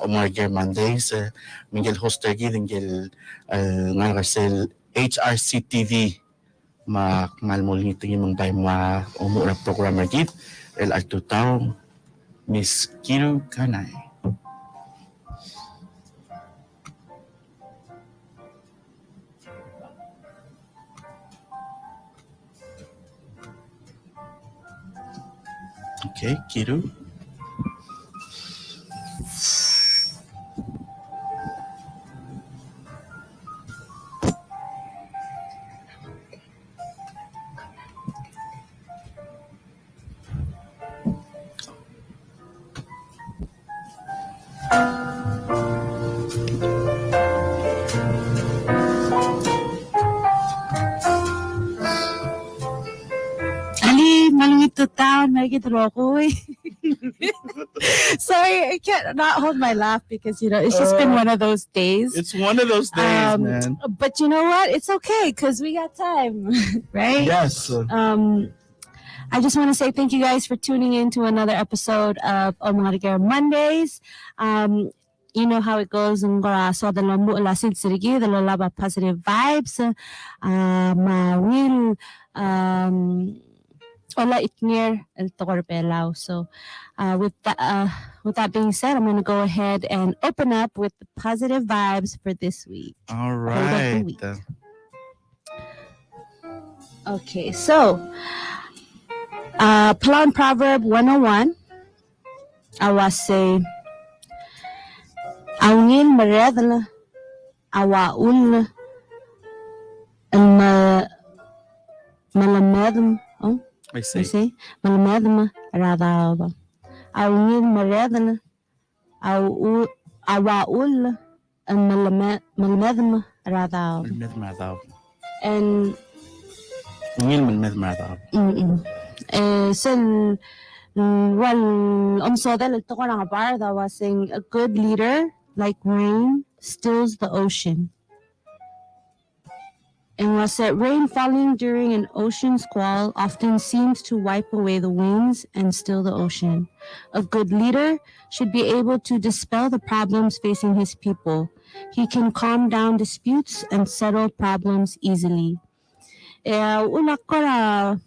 Omengereker Mondays. Mingil host lagi dinggil nga sel HRC TV malmol nito yung mga umura programmer gid el altutaw Miss Kiru Kanay. Okay, Kiru. Ali, malungit to town, malungit ko. Sorry, I can't not hold my laugh because it's just been one of those days. It's one of those days, man. But you know what? It's okay because we got time, right? Yes. I just want to say thank you guys for tuning in to another episode of Omengereker Mondays. You know how it goes. So the laba positive vibes. Wala itnir el tokorpelaw. So with that being said, I'm going to go ahead and open up with the positive vibes for this week. All right. Okay, so Palawan Proverb 101. I was say Awngil maredla awaul malamadm. Oh, I see. Malamadm radaba. Awngil maredla awaul malamadm radaba. And so that was saying a good leader like rain stills the ocean. And was that rain falling during an ocean squall often seems to wipe away the winds and still the ocean. A good leader should be able to dispel the problems facing his people. He can calm down disputes and settle problems easily. Una kora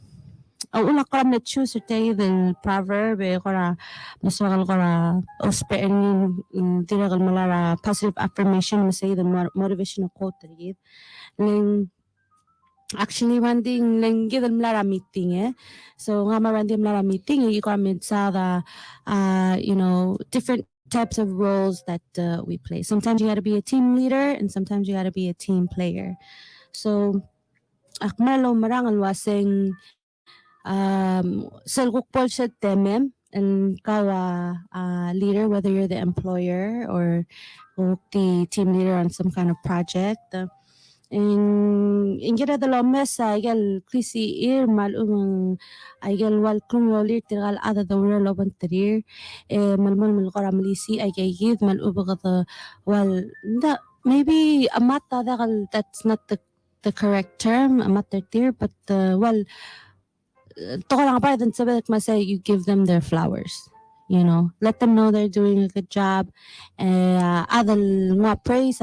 me choose the proverb kora masakal kora ospein tiragal malara positive affirmation say the motivational quote rin actually randing lenggid malara meeting so nga maranding malara meeting you comment sa the different types of roles that we play. Sometimes you got to be a team leader and sometimes you got to be a team player. So akmalo marangal waseng selgukpol sa temem and kawa leader, whether you're the employer or the team leader on some kind of project. In gira dalo mesa igal klisi ir malung igal wal kumrolir tigal ada dawra loban tirir malmol malqara malisi igid malubagata wal maybe amata that's not the correct term amata tir but well you give them their flowers, let them know they're doing a good job. Adal nga praise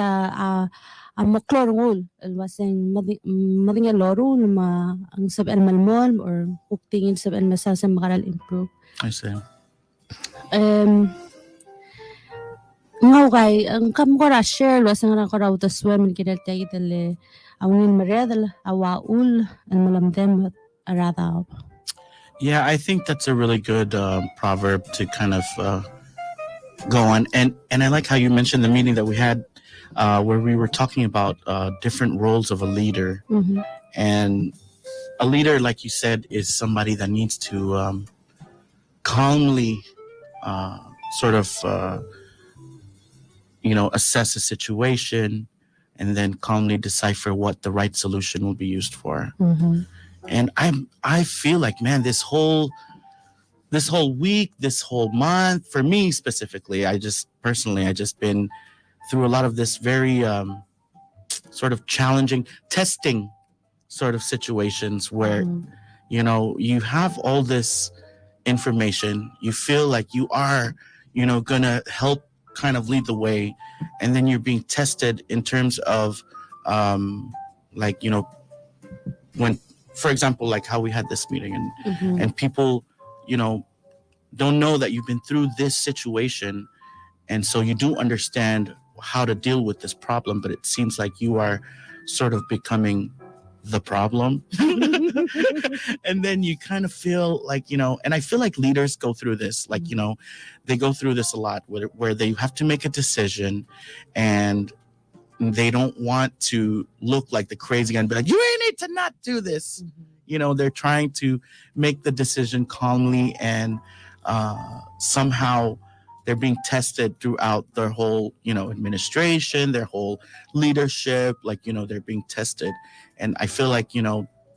maklorungul waseng mading loro ang sab el malmol or uktingin sab el masasa makaral improve. I see. Ngaway ang kam ko ra share waseng ra ko ra utaswem kinel tayo dele awin maredal awaul and malamdem arada. Yeah, I think that's a really good proverb to kind of go on. And I like how you mentioned the meeting that we had where we were talking about different roles of a leader. Mm-hmm. And a leader, like you said, is somebody that needs to calmly assess a situation and then calmly decipher what the right solution will be used for. Mm-hmm. And I feel like, man, this whole week, this whole month, for me specifically, I just been through a lot of this very sort of challenging testing sort of situations where, you have all this information, you feel like you are, gonna help kind of lead the way, and then you're being tested in terms of like, when, for example, like how we had this meeting, and people, don't know that you've been through this situation, and so you do understand how to deal with this problem, but it seems like you are sort of becoming the problem. And then you kind of feel like, and I feel like leaders go through this, like, they go through this a lot, where they have to make a decision, and they don't want to look like the crazy guy and be like, you need to not do this. They're trying to make the decision calmly, and somehow they're being tested throughout their whole, administration, their whole leadership. Like, they're being tested. And I feel like,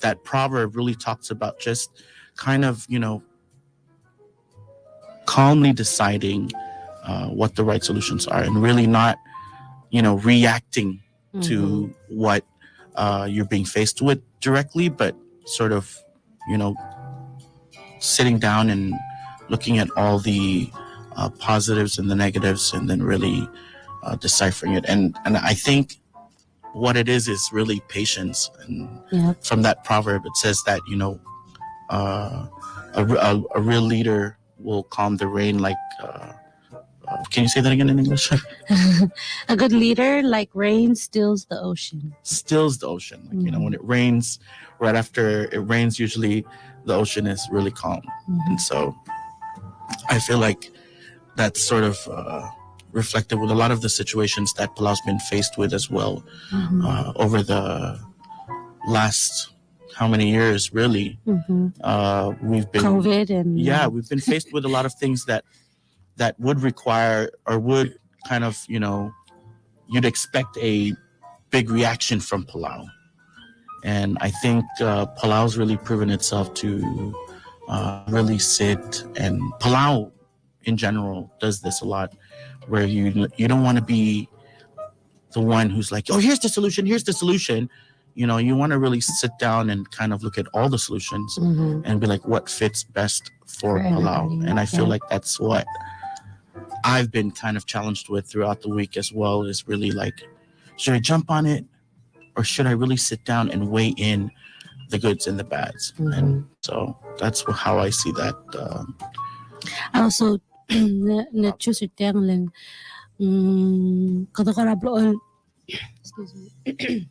that proverb really talks about just kind of, calmly deciding what the right solutions are, and really not, reacting to what you're being faced with directly, but sort of, sitting down and looking at all the positives and the negatives, and then really deciphering it. And I think what it is really patience. And from that proverb, it says that, a real leader will calm the rain like, can you say that again in English? A good leader, like rain, stills the ocean. Stills the ocean. Like, when it rains, right after it rains, usually the ocean is really calm. And so I feel like that's sort of reflected with a lot of the situations that Palau's been faced with as well, over the last how many years, really. We've been COVID, and we've been faced with a lot of things that would require, or would kind of, you'd expect a big reaction from Palau. And I think Palau's really proven itself to really sit, and Palau in general does this a lot, where you don't want to be the one who's like, oh, here's the solution. You want to really sit down and kind of look at all the solutions, and be like, what fits best for Palau. And I feel like that's what I've been kind of challenged with throughout the week as well, is really like, should I jump on it, or should I really sit down and weigh in the goods and the bads? And so that's how I see that. I also choose it lang kada karabloon. Excuse me.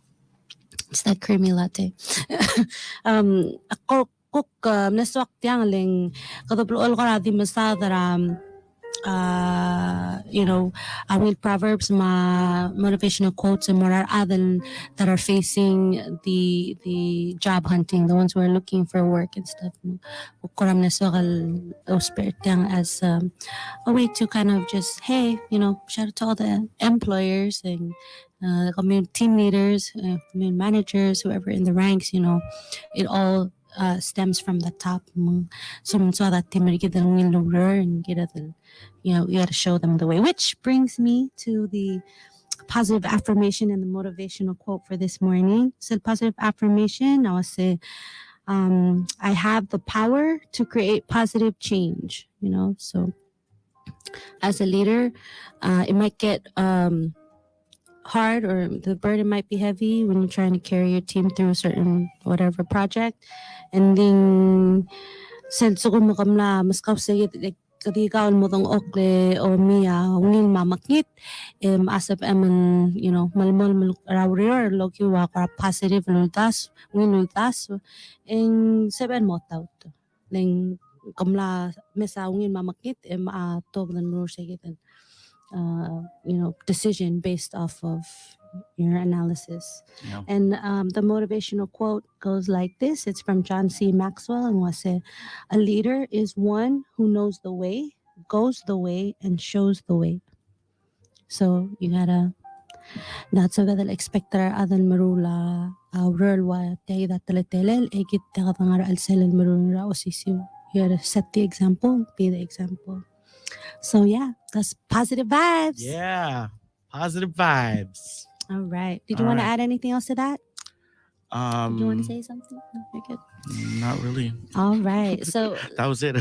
It's that creamy latte. Ako cook naswak tiang ling kada blool karadi masadaram. I will proverbs, ma motivational quotes, and more other that are facing the job hunting, the ones who are looking for work and stuff. Kuram na sokal spirit as a way to kind of just, hey, shout out to all the employers and team leaders, managers, whoever in the ranks. It all stems from the top. So that and get you got to show them the way, which brings me to the positive affirmation and the motivational quote for this morning. So positive affirmation, I would say, I have the power to create positive change. So as a leader, it might get hard, or the burden might be heavy when you're trying to carry your team through a certain whatever project. And then since mo kamla mas like kadigaon mo dong okle o miya ngin mamakit asap eman malmal rawrior loki wa para positive lultas ngin lultas en seven mo taut ling kamla mesa ngin mamakit to dan nur segitan decision based off of your analysis. And the motivational quote goes like this. It's from John C. Maxwell, and was say, a leader is one who knows the way, goes the way, and shows the way. So you gotta not so that expect adan marula rural wa tay that teletelel egit tagatangara alsel marula osisiu. You gotta set the example, be the example. So yeah, that's positive vibes. Yeah, positive vibes. All right. Did you want to add anything else to that? Did you want to Um, say something? No, you're good. Not really. All right. So That was it. I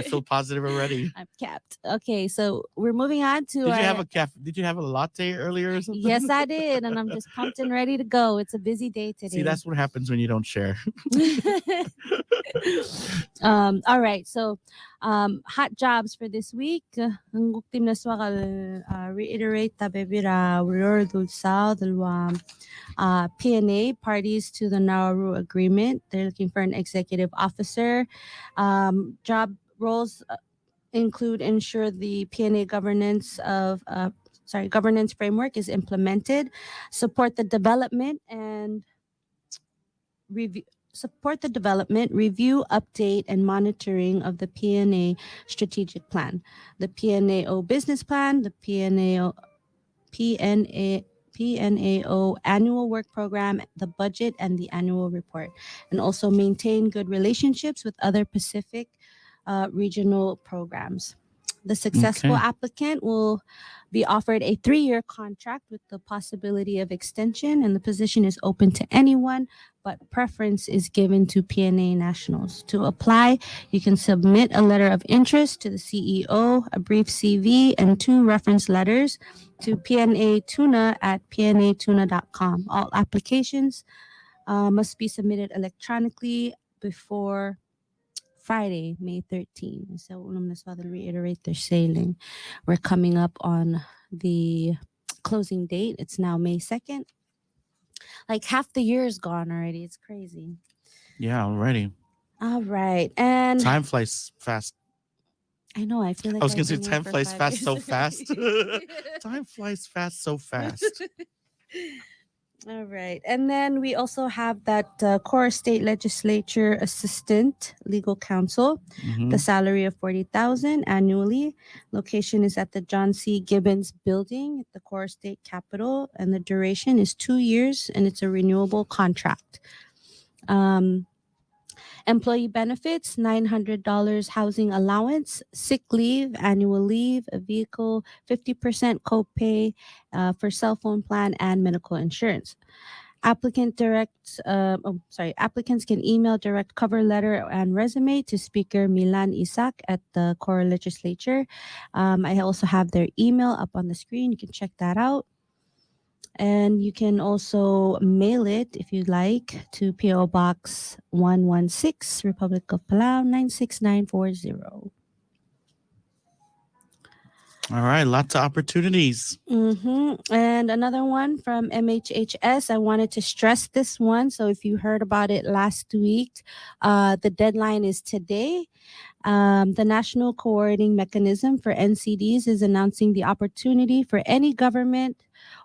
feel positive already. I'm capped. Okay, so we're moving on to Did you have our. a Did you have a latte earlier or something? Yes, I did, and I'm just pumped and ready to go. It's a busy day See, today. that's what happens when you don't share. All right, so hot jobs for this week. Ang guktim na swakal reiterate tabebira dul sa dalwa PNA parties to the Nauru agreement. They're looking for an executive officer. Job roles include ensure the PNA governance framework is implemented, support the development and review support the development, review, update, and monitoring of the PNA strategic plan, the PNAO business plan, the PNAO annual work program, the budget, and the annual report, and also maintain good relationships with other Pacific regional programs. The successful Okay. applicant will be offered a 3-year contract with the possibility of extension, and the position is open to anyone, but preference is given to PNA nationals. To apply, you can submit a letter of interest to the CEO, a brief CV, and 2 reference letters to pnatuna@pnatuna.com. All applications must be submitted electronically before Friday, May 13th. So, let's reiterate their sailing. We're coming up on the closing date. It's now May 2nd. Like half the year is gone already. It's crazy. Yeah, already. All right. And Time flies fast. I know, I feel I like was I've gonna say been here time for flies 5 fast years so already. fast. Time flies fast so fast. All right. And then we also have that Core State Legislature Assistant Legal Counsel, the Hmm. salary of 40,000 annually. Location is at the John C. Gibbons building at the Core State Capitol, and the duration is 2 years, and it's a renewable contract. Um, Employee benefits, $900 housing allowance, sick leave, annual leave, a vehicle, 50% copay for cell phone plan, and medical insurance. Applicants can email direct cover letter and resume to Speaker Milan Isak at the Core Legislature. I also have their email up on the screen. You can check that out. And you can also mail it if you'd like to PO Box 116, Republic of Palau 96940. All right, lots of opportunities. And another one from MHHS. I wanted to stress this one. So if you heard about it last week, the deadline is today. The National Coordinating Mechanism for NCDs is announcing the opportunity for any government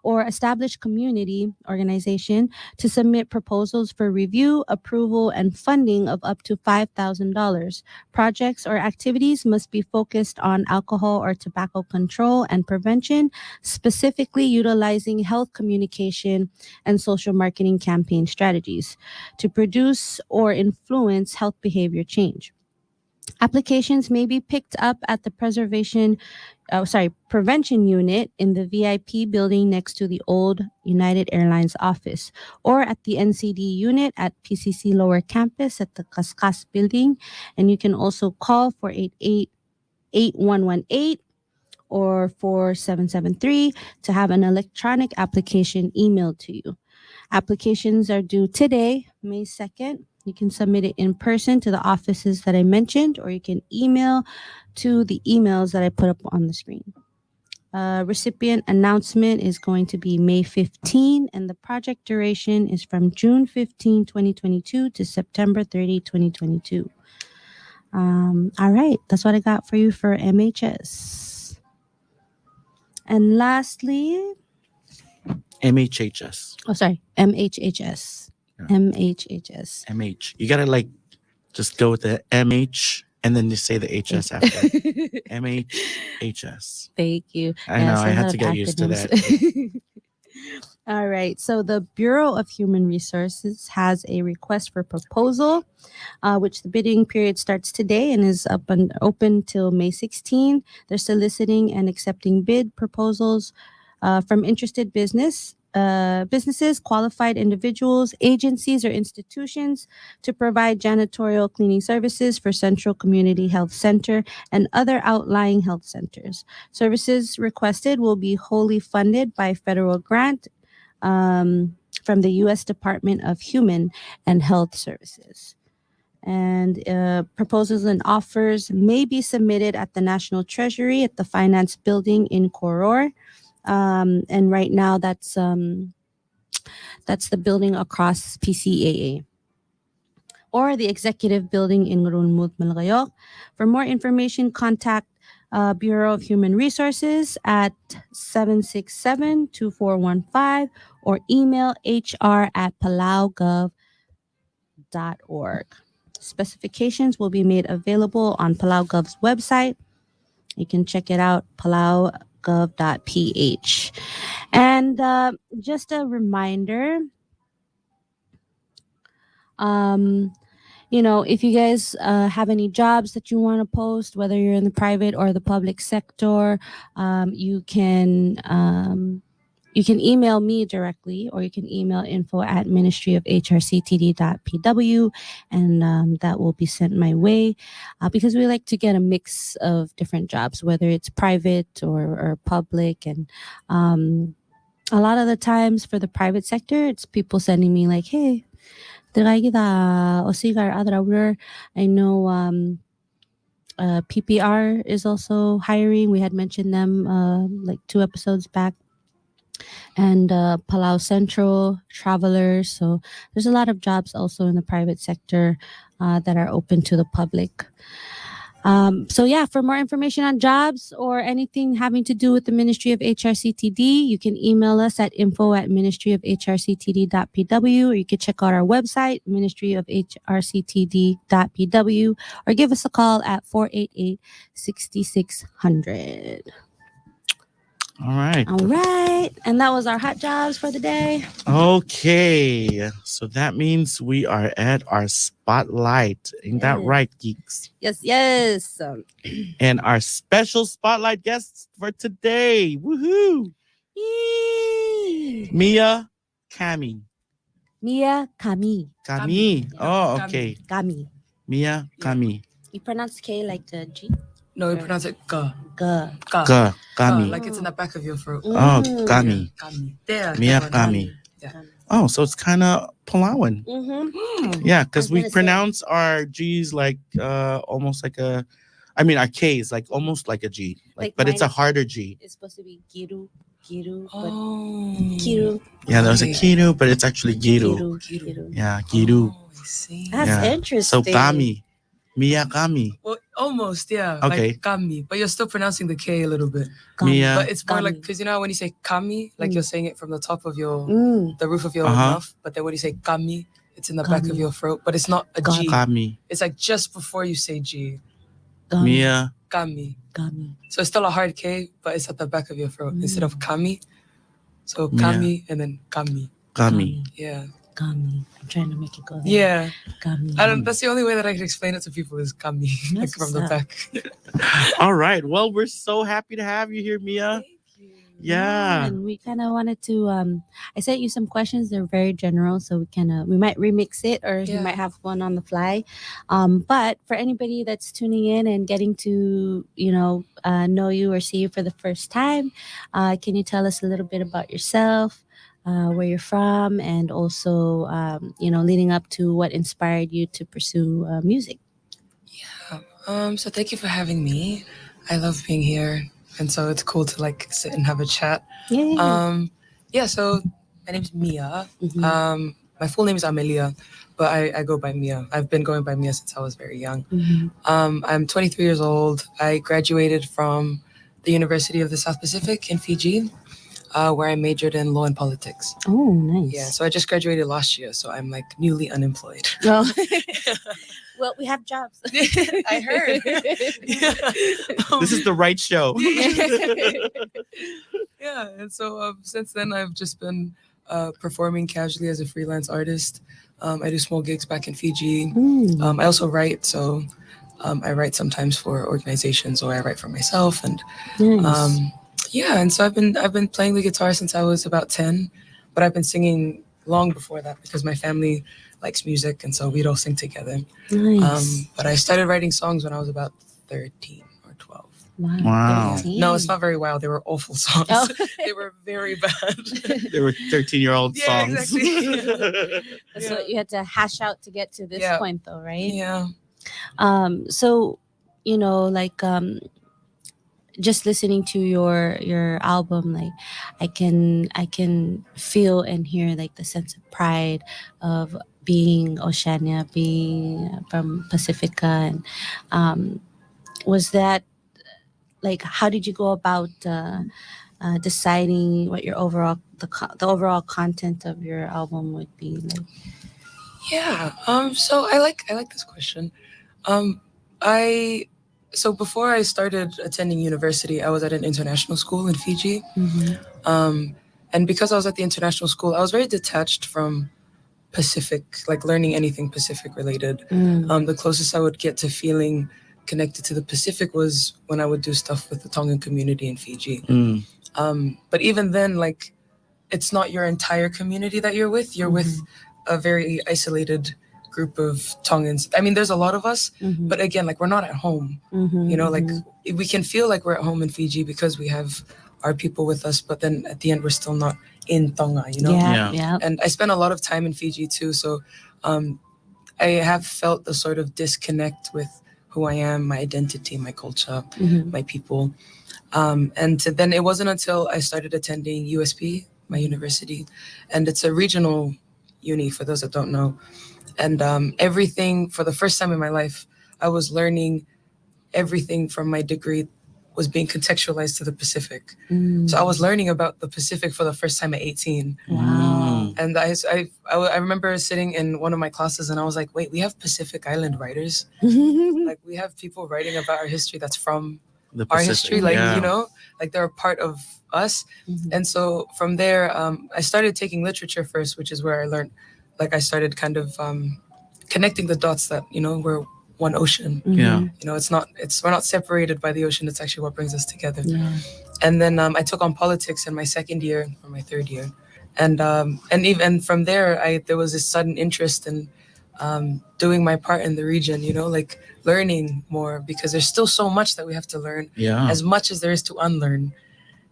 or established community organization to submit proposals for review, approval, and funding of up to $5,000. Projects or activities must be focused on alcohol or tobacco control and prevention, specifically utilizing health communication and social marketing campaign strategies to produce or influence health behavior change. Applications may be picked up at the prevention unit in the VIP building next to the old United Airlines office, or at the NCD unit at PCC Lower Campus at the Cascas building. And you can also call 488-8118 or 4773 to have an electronic application emailed to you. Applications are due today, May 2nd. You can submit it in person to the offices that I mentioned, or you can email to the emails that I put up on the screen. Recipient announcement is going to be May 15, and the project duration is from June 15, 2022 to September 30, 2022. All right, that's what I got for you for MHS. And lastly, MHHS. MHHS. Yeah. MHHS. MH. You gotta just go with the MH and then you say the HS after. MHHS. Thank you. I know, Yes, I a had lot to of get used to that. acronyms. All right. So the Bureau of Human Resources has a request for proposal, which the bidding period starts today and is open till May 16. They're soliciting and accepting bid proposals from interested business businesses, qualified individuals, agencies, or institutions to provide janitorial cleaning services for Central Community Health Center and other outlying health centers. Services requested will be wholly funded by federal grant from the U.S. Department of Human and Health Services. And proposals and offers may be submitted at the National Treasury at the Finance Building in Koror. And right now, that's the building across PCAA or the Executive Building in Runmut, Malgayoc. For more information, contact Bureau of Human Resources at 767-2415 or email hr@palaugov.org. Specifications will be made available on PalauGov's website. You can check it out, palaugov.ph. And just a reminder, if you guys have any jobs that you want to post, whether you're in the private or the public sector, you can email me directly, or you can email info@ministryofhrctd.pw, and that will be sent my way, because we like to get a mix of different jobs, whether it's private or public. And a lot of the times for the private sector, it's people sending me like, hey, I know PPR is also hiring. We had mentioned them like 2 episodes back. And Palau Central, Travelers. So there's a lot of jobs also in the private sector that are open to the public. So yeah, for more information on jobs or anything having to do with the Ministry of HRCTD, you can email us at info@ministryofhrctd.pw, or you can check out our website, ministryofhrctd.pw, or give us a call at 488-6600. All right. All right. And that was our hot jobs for the day. Okay. So that means we are at our spotlight. Ain't that right, geeks? Yes. And our special spotlight guests for today. Woohoo. Yee. Mia Kami. Mia Kami. Kami. Oh, okay. Kami. Mia Kami. You pronounce K like the G? No, you pronounce it ka. Ka. Kami. Like it's in the back of your throat. Oh, Kami. Kami. There. Mia Kami. Yeah. Oh, so it's kind of Palauan. Yeah, because we pronounce our G's like almost like a, our K is like almost like a G, but it's a harder G. It's supposed to be Giru. Oh. Kiru. Yeah, there's a Kiru, but it's actually Giru. Giru. Yeah, Giru. Oh, I see. That's interesting. So Kami. Mia Kami. Well, almost, yeah. Okay. Like kami, but you're still pronouncing the K a little bit. Mia. But it's more like, because you know when you say kami, like you're saying it from the top of your, the roof of your mouth. But then when you say kami, it's in the back of your throat. But it's not a G. Kami. It's like just before you say G. Mia. Kami. Kami. So it's still a hard K, but it's at the back of your throat instead of kami. So kami and then kami. Kami. Yeah. Kami. I'm trying to make it go there. Yeah. Kami. That's the only way that I can explain it to people is kami, like from the back. All right. Well, we're so happy to have you here, Mia. Thank you. Yeah. And we kind of wanted to, I sent you some questions. They're very general. So we might remix it, or we might have one on the fly. But for anybody that's tuning in and getting to, know you or see you for the first time, can you tell us a little bit about yourself? Where you're from, and also, leading up to what inspired you to pursue music. Yeah. So thank you for having me. I love being here, and so it's cool to like sit and have a chat. Yeah. So my name's Mia. My full name is Amelia, but I go by Mia. I've been going by Mia since I was very young. I'm 23 years old. I graduated from the University of the South Pacific in Fiji. Where I majored in law and politics. Oh, nice. Yeah, so I just graduated last year, so I'm like newly unemployed. Well, we have jobs. I heard. This is the right show. Yeah, and so since then I've just been performing casually as a freelance artist. I do small gigs back in Fiji. I also write, so I write sometimes for organizations, or I write for myself, and nice. yeah, and so I've been playing the guitar since I was about 10. but I've been singing long before that because my family likes music, and so we'd all sing together. Nice. But I started writing songs when I was about 13 or 12. Wow. 13. No, it's not very wild. They were awful songs. Oh. They were very bad. There were 13-year-old Yeah, songs. exactly. That's Yeah. what you had to hash out to get to this Yeah. point, though, right? Yeah. So, just listening to your album, like I can feel and hear like the sense of pride of being Oceania, being from Pacifica, and was that like how did you go about deciding what your overall the overall content of your album would be like? Yeah. So I like this question. Um, I so before I started attending university, I was at an international school in Fiji. And because I was at the international school, I was very detached from Pacific, like learning anything Pacific related. The closest I would get to feeling connected to the Pacific was when I would do stuff with the Tongan community in Fiji. But even then, like, it's not your entire community that you're with. You're with a very isolated group of Tongans. I mean, there's a lot of us, but again, like, we're not at home. You know, like, we can feel like we're at home in Fiji because we have our people with us, but then at the end, we're still not in Tonga, you know? Yeah. And I spent a lot of time in Fiji too, so I have felt the sort of disconnect with who I am, my identity, my culture, my people. And then it wasn't until I started attending USP, my university, and it's a regional uni for those that don't know. And everything, for the first time in my life, I was learning everything from my degree was being contextualized to the Pacific. So I was learning about the Pacific for the first time at 18. Wow. And I remember sitting in one of my classes and I was like, wait, we have Pacific Island writers? Like, we have people writing about our history that's from The our Pacific, history, like, yeah. you know, like they're a part of us. And so from there, I started taking literature first, which is where I learned, like, I started kind of connecting the dots that, you know, we're one ocean. Yeah. You know, we're not separated by the ocean. It's actually what brings us together. Yeah. And then I took on politics in my second year or my third year. And even from there, there was this sudden interest in doing my part in the region, you know, like learning more, because there's still so much that we have to learn, as much as there is to unlearn.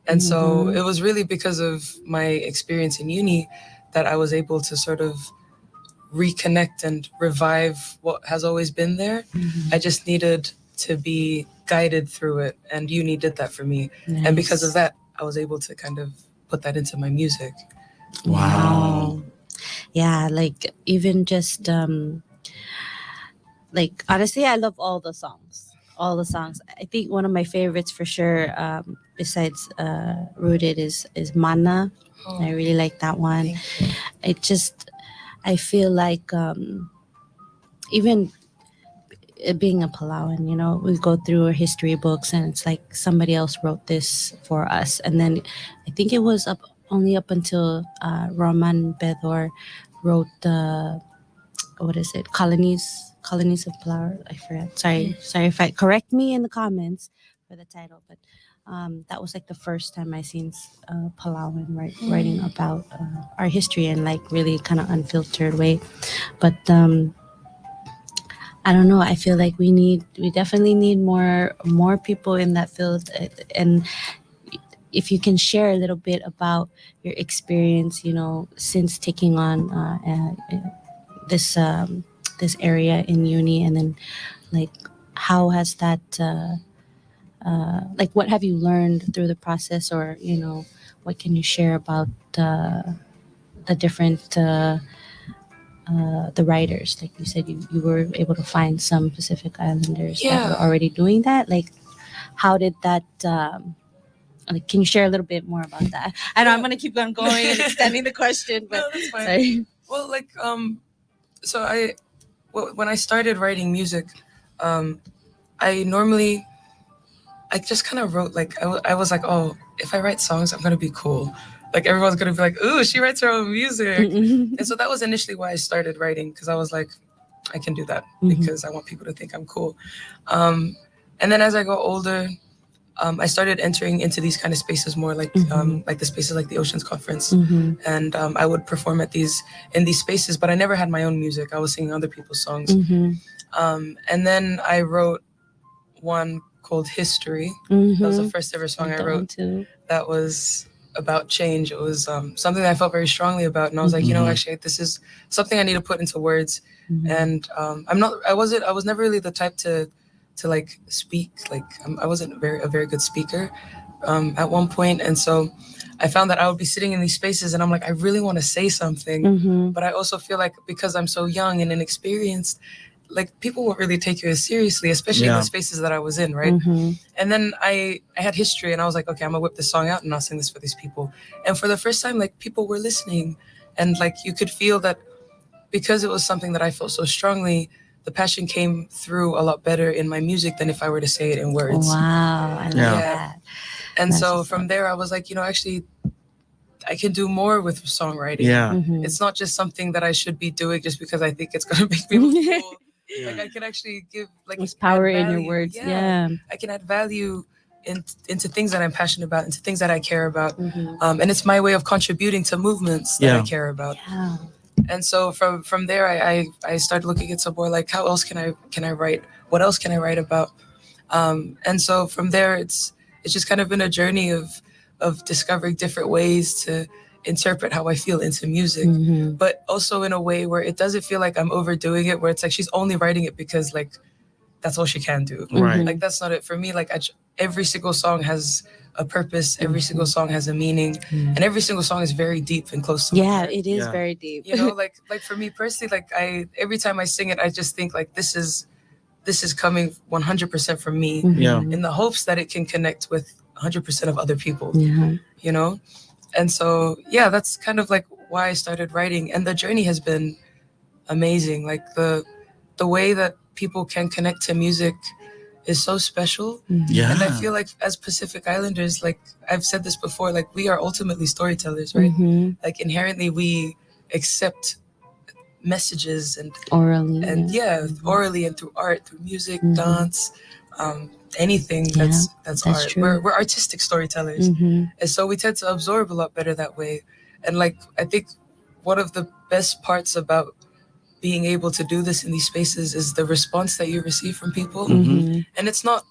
And so it was really because of my experience in uni that I was able to sort of reconnect and revive what has always been there. I just needed to be guided through it, and uni did that for me. Nice. And because of that, I was able to kind of put that into my music. Wow. Yeah, like even just like honestly, I love all the songs. All the songs. I think one of my favorites for sure, besides Rooted, is Mana. I really like that one. I feel like even being a Palauan, you know, we go through our history books and it's like somebody else wrote this for us. And then I think it was only up until Roman Bedor wrote what is it? Colonies of Flower. I forgot. Sorry if I correct me in the comments for the title, but that was like the first time I seen Palauan writing about our history in like really kind of unfiltered way. But I don't know. I feel like we definitely need more people in that field. And if you can share a little bit about your experience, you know, since taking on this area in uni, and then like how has that like what have you learned through the process, or you know, what can you share about the different the writers? Like you said, you were able to find some Pacific Islanders that were already doing that. Like how did that like, can you share a little bit more about that? I know I'm gonna keep on going and extending the question, but No, that's fine. sorry. Well, like so when I started writing music, I just kind of wrote, like, I was like, oh, if I write songs, I'm gonna be cool. Like, everyone's gonna be like, ooh, she writes her own music. And so that was initially why I started writing, because I was like, I can do that because I want people to think I'm cool. And then as I got older, I started entering into these kind of spaces more, like the spaces like the Oceans Conference, and I would perform at in these spaces. But I never had my own music. I was singing other people's songs, and then I wrote one called History. That was the first ever song I wrote. That was about change. It was something that I felt very strongly about, and I was like, actually, this is something I need to put into words. And I was never really the type to like speak. Like I wasn't a very good speaker at one point, and so I found that I would be sitting in these spaces, and I'm like, I really want to say something, but I also feel like because I'm so young and inexperienced, like people won't really take you as seriously, especially in the spaces that I was in, right? And then I had History, and I was like, okay, I'm gonna whip this song out and I'll sing this for these people. And for the first time, like people were listening, and like you could feel that because it was something that I felt so strongly, the passion came through a lot better in my music than if I were to say it in words. Wow, I love that. And That's so from there, I was like, actually, I can do more with songwriting. Yeah. It's not just something that I should be doing just because I think it's gonna make people cool. Like I can actually give like There's power in your words. Yeah. I can add value into things that I'm passionate about, into things that I care about, and it's my way of contributing to movements that I care about. Yeah. And so from there, I started looking at some more like how else can I write? What else can I write about? And so from there, it's just kind of been a journey of discovering different ways to interpret how I feel into music, but also in a way where it doesn't feel like I'm overdoing it, where it's like she's only writing it because like that's all she can do. Right. Like that's not it for me. Like every single song has a purpose. Every single song has a meaning, and every single song is very deep and close to my heart. It is very deep. Like for me personally, like every time I sing it, I just think like this is coming 100% from me, in the hopes that it can connect with 100% of other people. And so that's kind of like why I started writing, and the journey has been amazing. Like the way that people can connect to music is so special. Yeah. And I feel like as Pacific Islanders, like I've said this before, like we are ultimately storytellers, right? Like inherently we accept messages and orally orally and through art, through music, dance, anything that's art. True. We're artistic storytellers, and so we tend to absorb a lot better that way. And like I think one of the best parts about being able to do this in these spaces is the response that you receive from people. And it's not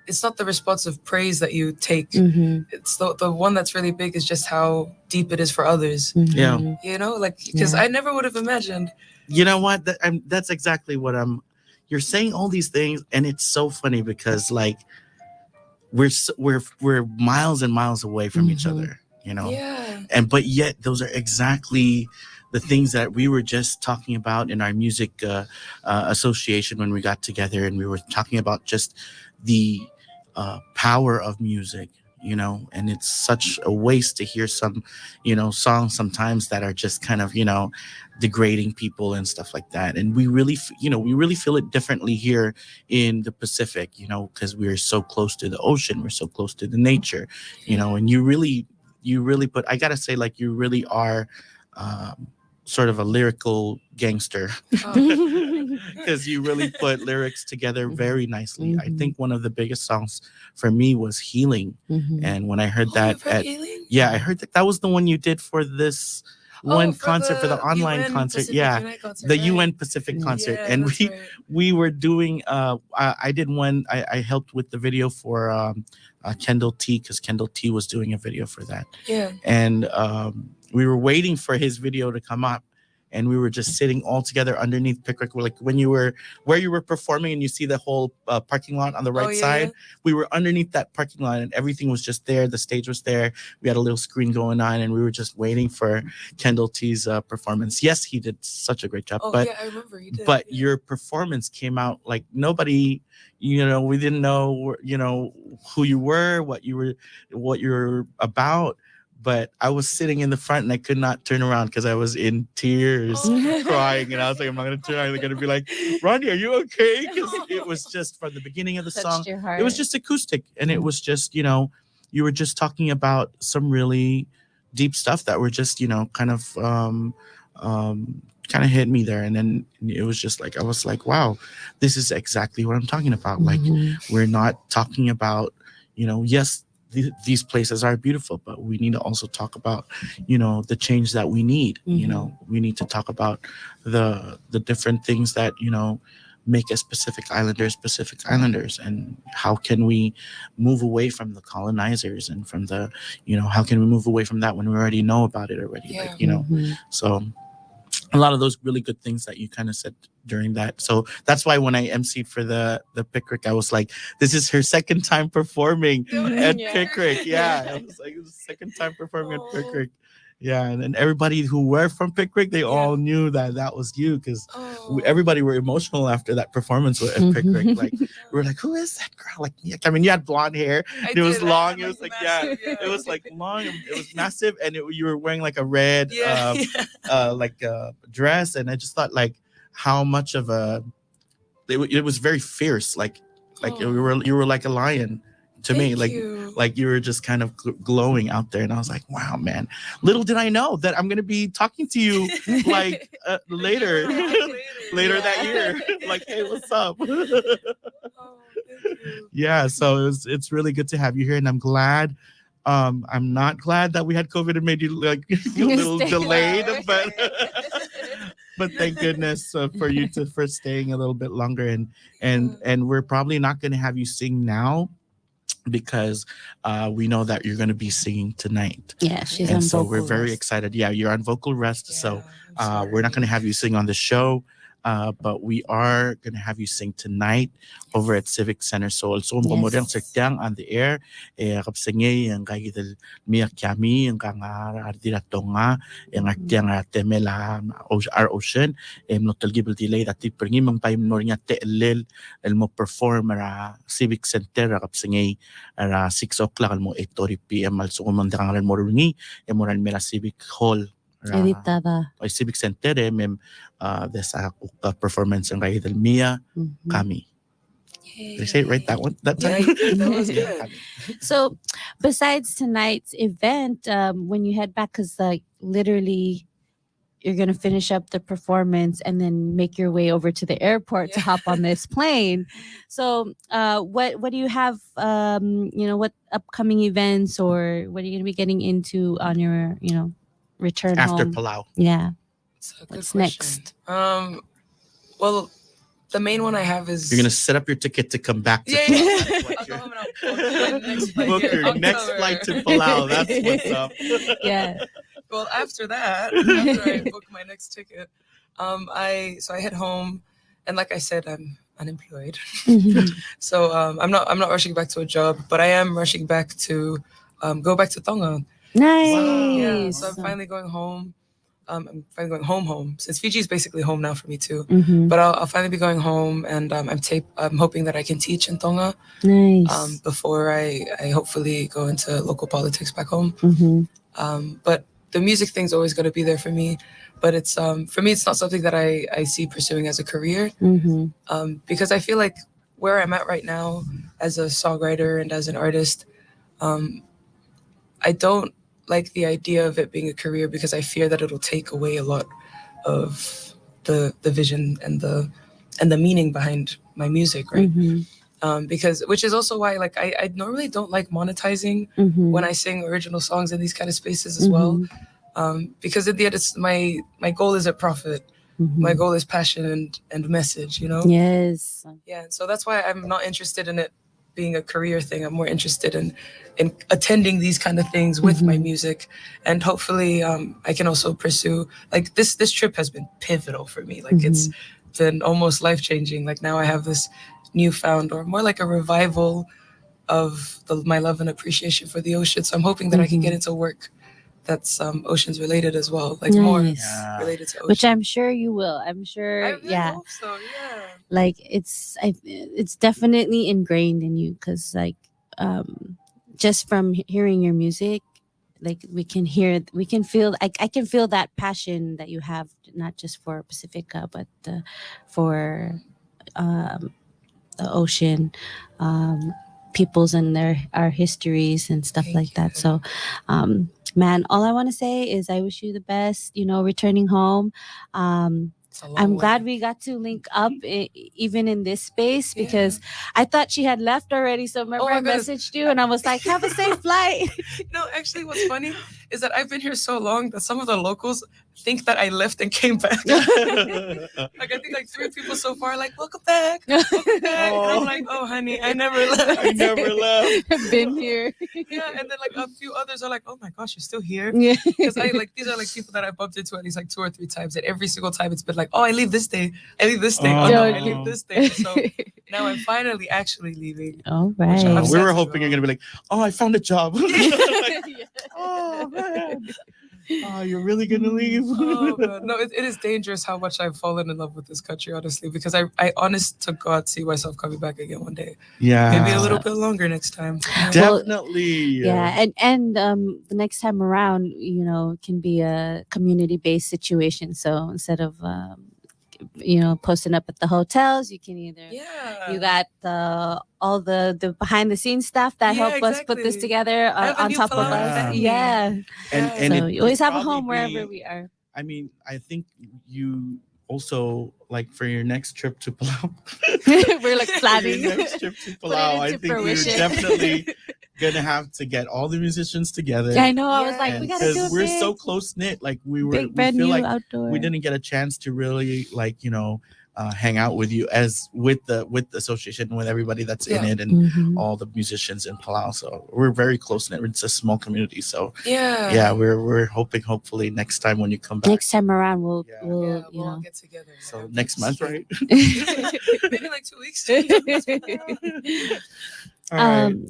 the response of praise that you take. It's the one that's really big is just how deep it is for others. Yeah. Like because I never would have imagined. You know what? That's exactly what you're saying all these things, and it's so funny because like we're miles and miles away from each other, and but yet those are exactly the things that we were just talking about in our music association when we got together, and we were talking about just the power of music, and it's such a waste to hear some, songs sometimes that are just kind of, degrading people and stuff like that. And we really, we really feel it differently here in the Pacific, because we're so close to the ocean, we're so close to the nature, and you really put, I gotta say, like, you really are sort of a lyrical gangster, because you really put lyrics together very nicely. I think one of the biggest songs for me was Healing. And when I heard that I heard that was the one you did for this concert, for the online concert. The UN Pacific concert. And we were doing I did one, I helped with the video for Kendall T, because Kendall T was doing a video for that. And we were waiting for his video to come up, and we were just sitting all together underneath Pickwick. Like when you were where you were performing and you see the whole parking lot on the right side, we were underneath that parking lot, and everything was just there. The stage was there. We had a little screen going on, and we were just waiting for Kendall T's performance. Yes, he did such a great job. I remember he did. But your performance came out like nobody, we didn't know, who you were, what you were about. But I was sitting in the front and I could not turn around because I was in tears, crying. And I was like, I'm not going to turn around. They're going to be like, Ronnie, are you okay? Because it was just from the beginning of the song. It was just acoustic. And it was just, you were just talking about some really deep stuff that were just, kind of hit me there. And then it was just like, I was like, wow, this is exactly what I'm talking about. Like, we're not talking about, yes, these places are beautiful, but we need to also talk about, the change that we need. We need to talk about the different things that, make us Pacific Islanders, and how can we move away from the colonizers and from the, how can we move away from that when we already know about it already? Yeah. So a lot of those really good things that you kind of said during that. So that's why when I emceed for the Pickrick, I was like, this is her second time performing at Yeah. Pickrick. Yeah, I was like, it was the second time performing at Pickrick. Yeah, and then everybody who were from Pickrick, they all knew that was you, because everybody were emotional after that performance at Pickrick. Like, we were like, who is that girl? Like, I mean, you had blonde hair. It was long. It was like, massive, it was like long. It was massive, and you were wearing like a red, like dress, and I just thought like how much of it was very fierce. Like you were like a lion to me. Like you were just kind of glowing out there, and I was like, wow, man. Little did I know that I'm gonna be talking to you like later that year. Like, hey, what's up? Yeah, so it's really good to have you here, and I'm glad. I'm not glad that we had COVID and made you like a little delayed, but thank goodness for you for staying a little bit longer, and we're probably not going to have you sing now, because we know that you're going to be singing tonight. Yeah, she's and on so vocal we're very rest. excited. Yeah, you're on vocal rest, so we're not going to have you sing on the show. But we are going to have you sing tonight over at Civic Center Seoul. So, modern sektiang on the air. Kapsengay ang kagidal miyak kami ang kanga ardira Tonga ang artiang temela our ocean. Notal gibel delay that pergi mang payim nornya teelel el mo perform ra Civic Center kapsengay ra 6 o'clock al mo 8:30 p.m. al so mandang al mo ringi moral mera Civic Hall. Editada. Ay Civic Center mem desa performance ng Rahidal Mia kami. Did I say it right that time? Yeah, that was good. So besides tonight's event, when you head back, because like literally you're gonna finish up the performance and then make your way over to the airport to hop on this plane. So what do you have, what upcoming events, or what are you gonna be getting into on your return after home? Palau? Yeah. What's next? Well, the main one I have is you're gonna set up your ticket to come back to Palau. Book your next flight to Palau. That's what's up. Yeah. Well, after I book my next ticket, I head home, and like I said, I'm unemployed, so I'm not rushing back to a job, but I am rushing back to go back to Tonga. Nice. Yeah, so I'm finally going home. I'm finally going home since Fiji is basically home now for me too. But I'll finally be going home, and I'm hoping that I can teach in Tonga. Nice. Before I hopefully go into local politics back home. But the music thing's always going to be there for me. But it's for me, it's not something that I see pursuing as a career. Because I feel like where I'm at right now as a songwriter and as an artist, I don't like the idea of it being a career, because I fear that it'll take away a lot of the vision and the meaning behind my music, right? Which is also why like I normally don't like monetizing when I sing original songs in these kind of spaces as well, because at the end it's my goal isn't profit. My goal is passion and message, Yes. Yeah, so that's why I'm not interested in it being a career thing. I'm more interested in attending these kind of things with my music, and hopefully I can also pursue like this trip has been pivotal for me. Like it's been almost life-changing. Like now I have this newfound, or more like a revival of my love and appreciation for the ocean. So I'm hoping that I can get into work that's oceans related as well, like more related to ocean. Which I'm sure you will. I'm sure. I really hope so. Yeah. Like it's definitely ingrained in you, because like just from hearing your music, like we can feel. I can feel that passion that you have, not just for Pacifica, but for the ocean, peoples and our histories and stuff like that. So man, all I want to say is I wish you the best, returning home. I'm glad we got to link up even in this space because I thought she had left already. So remember I messaged you and I was like, have a safe flight. No, actually what's funny is that I've been here so long that some of the locals think that I left and came back. Like I think like 3 people so far like, welcome back. Welcome back. And I'm like, oh honey, I never left. I never left. I've been here. Yeah, and then like a few others are like, oh my gosh, you're still here. Yeah. Because these are like people that I bumped into at least like 2 or 3 times, and every single time it's been like, oh, I leave this day, I leave this day, oh no, I leave this day. So now I'm finally actually leaving. All right. We were hoping you're gonna be like, oh, I found a job. Like, oh man. Oh, you're really gonna leave? Oh God. No, it is dangerous how much I've fallen in love with this country, honestly, because I honest to God see myself coming back again one day. Yeah, maybe a little bit longer next time. Definitely. And the next time around, it can be a community-based situation. So instead of posting up at the hotels, you can either you got all the behind the scenes stuff that help us put this together on top of us. And so you always have a home wherever we are. I mean, I think you also like for your next trip to Palau. We're like planning your next trip to Palau. I think we're definitely gonna have to get all the musicians together. Yeah, I know. I was like, we gotta do it. We're so close knit. Like we feel like outdoor. We didn't get a chance to really hang out with you as with the association, with everybody that's in it, and all the musicians in Palau. So we're very close knit. It's a small community. So we're hopefully next time when you come back. Next time around we'll all get together. So next month, right? Maybe like 2 weeks.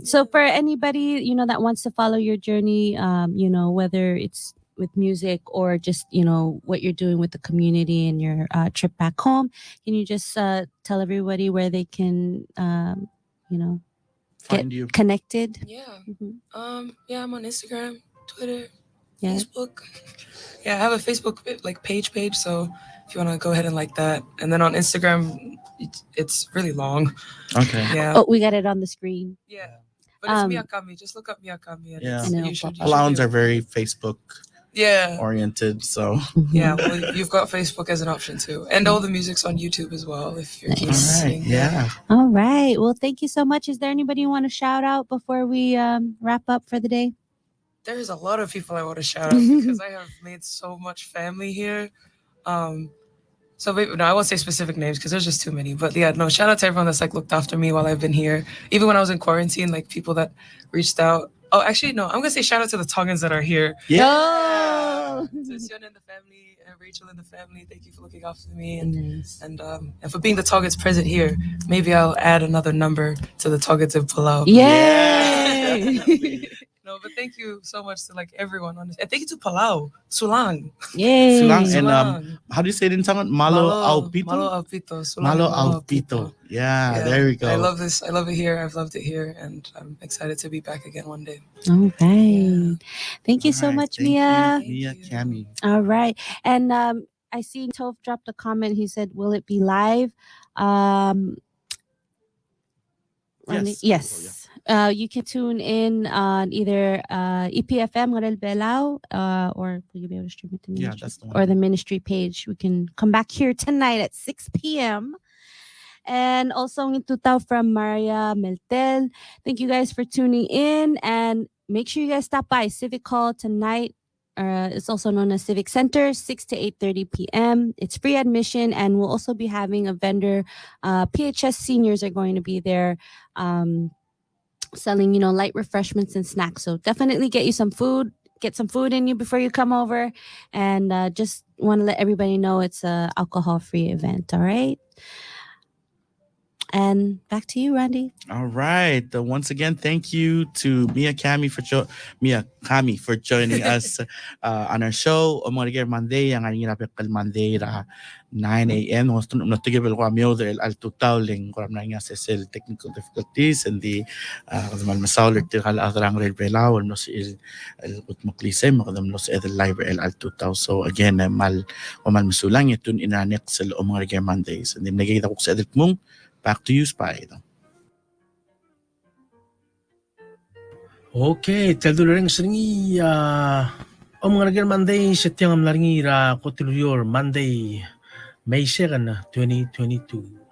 So for anybody that wants to follow your journey, whether it's with music or just what you're doing with the community and your trip back home, can you just tell everybody where they can find you connected? I'm on Instagram, Twitter, Facebook. I have a Facebook page, so if you want to go ahead and like that. And then on Instagram, it's really long. Okay. Yeah. Oh, we got it on the screen. Yeah. But it's Miyakami. Just look up Miyakami. Palauans are very Facebook oriented, so yeah, well, you've got Facebook as an option too, and all the music's on YouTube as well if you're listening. All right, well, thank you so much. Is there anybody you want to shout out before we wrap up for the day? There's a lot of people I want to shout out because I have made so much family here. So maybe, no, I won't say specific names because there's just too many. But shout out to everyone that's looked after me while I've been here. Even when I was in quarantine, people that reached out. Oh, actually, no, I'm gonna say shout out to the Tongans that are here. Yeah. To Sion and the family, and Rachel and the family. Thank you for looking after me and for being the Tongans present here. Maybe I'll add another number to the Tongans in Palau. Yay! No, but thank you so much to everyone on this. And thank you to Palau, Sulang. Yay. Sulang. And how do you say it in Tongan? Malo Aupito. Malo Aupito. Malo Aupito. Yeah, there we go. I love this. I love it here. I've loved it here, and I'm excited to be back again one day. All right. Thank you so much, Mia. Mia Cami. All right. And I see Toph dropped a comment. He said, will it be live? Yes. You can tune in on either EPFM Morel Belao or will you be able to stream it to Ministry? That's the one. Or the Ministry page. We can come back here tonight at 6 p.m. And also in Tutao from Maria Meltel. Thank you guys for tuning in, and make sure you guys stop by Civic Hall tonight. It's also known as Civic Center, 6 to 8:30 p.m. It's free admission, and we'll also be having a vendor. PHS seniors are going to be there selling, light refreshments and snacks. So definitely get you some food. Get some food in you before you come over. And just want to let everybody know it's a alcohol-free event, all right? And back to you, Randy. All right. Once again, thank you to Mia Cami for joining us on our show. Omengereker Monday, ang aring Monday ra 9 a.m. No tigibel ko amyo del altutaw ling ko na nga sel technical difficulties and the masauler tikal adrang relbelaw no si el utmoklise makadam no si live el altutaw. So again, mal masulang itun inanek sa Omengereker Mondays. And then nagita ko sa edit mong. Back to you, Spy. Okay, tell ring seringi Omengereker Monday setiang amlaringi ra kotilur Monday May 2nd, 2022.